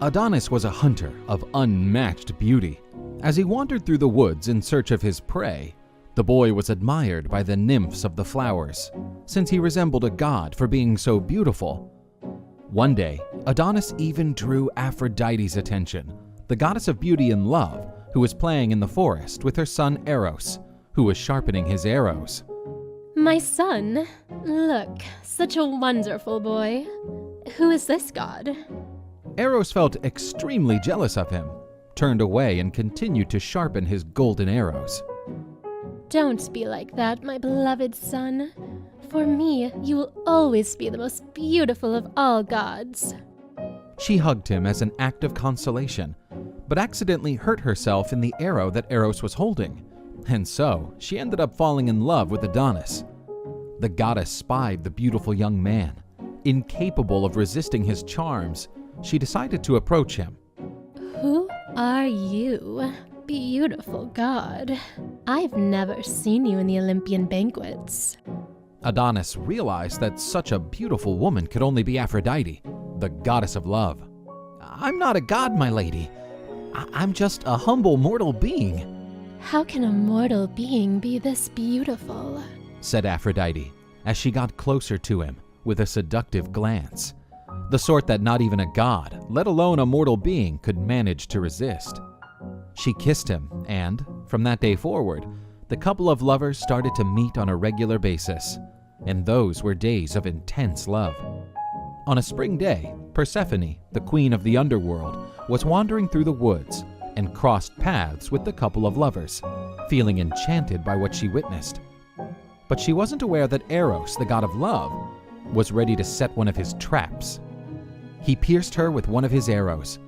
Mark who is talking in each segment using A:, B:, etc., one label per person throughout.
A: Adonis was a hunter of unmatched beauty. As he wandered through the woods in search of his prey, the boy was admired by the nymphs of the flowers, since he resembled a god for being so beautiful. One day, Adonis even drew Aphrodite's attention, the goddess of beauty and love, who was playing in the forest with her son Eros, who was sharpening his arrows.
B: My son, look, such a wonderful boy. Who is this god?
A: Eros felt extremely jealous of him, turned away and continued to sharpen his golden arrows.
B: Don't be like that, my beloved son. For me, you will always be the most beautiful of all gods.
A: She hugged him as an act of consolation, but accidentally hurt herself in the arrow that Eros was holding, and so she ended up falling in love with Adonis. The goddess spied the beautiful young man. Incapable of resisting his charms, she decided to approach him.
B: Who are you, beautiful god? I've never seen you in the Olympian banquets.
A: Adonis realized that such a beautiful woman could only be Aphrodite, the goddess of love. "I'm not a god, my lady. I'm just a humble mortal being."
B: How can a mortal being be this beautiful?
A: Said Aphrodite, as she got closer to him with a seductive glance. The sort that not even a god, let alone a mortal being, could manage to resist. She kissed him, and, from that day forward, the couple of lovers started to meet on a regular basis, and those were days of intense love. On a spring day, Persephone, the queen of the underworld, was wandering through the woods and crossed paths with the couple of lovers, feeling enchanted by what she witnessed. But she wasn't aware that Eros, the god of love, was ready to set one of his traps. He pierced her with one of his arrows,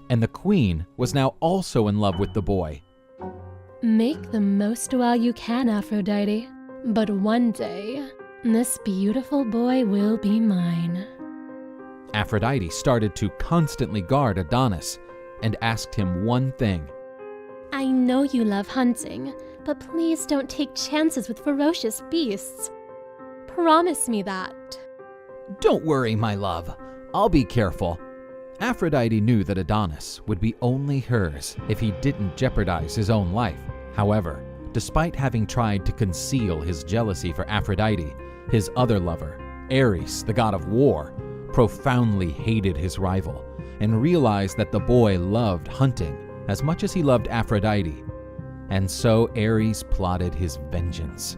A: and the queen was now also in love with the boy.
B: Make the most while you can, Aphrodite. But one day, this beautiful boy will be mine.
A: Aphrodite started to constantly guard Adonis and asked him one thing.
B: I know you love hunting, but please don't take chances with ferocious beasts. Promise me that.
A: Don't worry, my love. I'll be careful. Aphrodite knew that Adonis would be only hers if he didn't jeopardize his own life. However, despite having tried to conceal his jealousy for Aphrodite, his other lover, Ares, the god of war, profoundly hated his rival and realized that the boy loved hunting as much as he loved Aphrodite, and so Ares plotted his vengeance.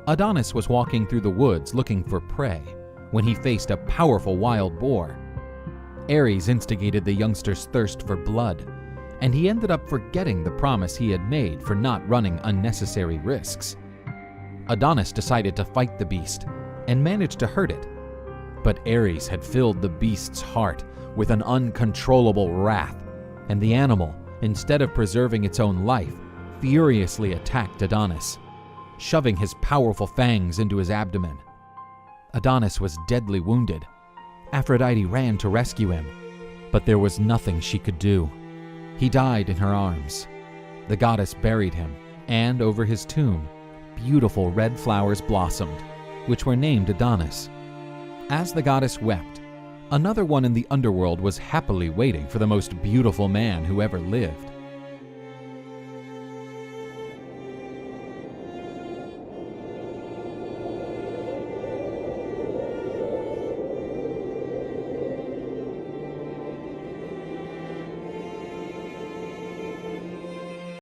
A: Adonis was walking through the woods looking for prey when he faced a powerful wild boar. Ares instigated the youngster's thirst for blood, and he ended up forgetting the promise he had made for not running unnecessary risks. Adonis decided to fight the beast and managed to hurt it, but Ares had filled the beast's heart with an uncontrollable wrath, and the animal, instead of preserving its own life, furiously attacked Adonis, shoving his powerful fangs into his abdomen. Adonis was deadly wounded. Aphrodite ran to rescue him, but there was nothing she could do. He died in her arms. The goddess buried him, and over his tomb, beautiful red flowers blossomed, which were named Adonis. As the goddess wept, another one in the underworld was happily waiting for the most beautiful man who ever lived.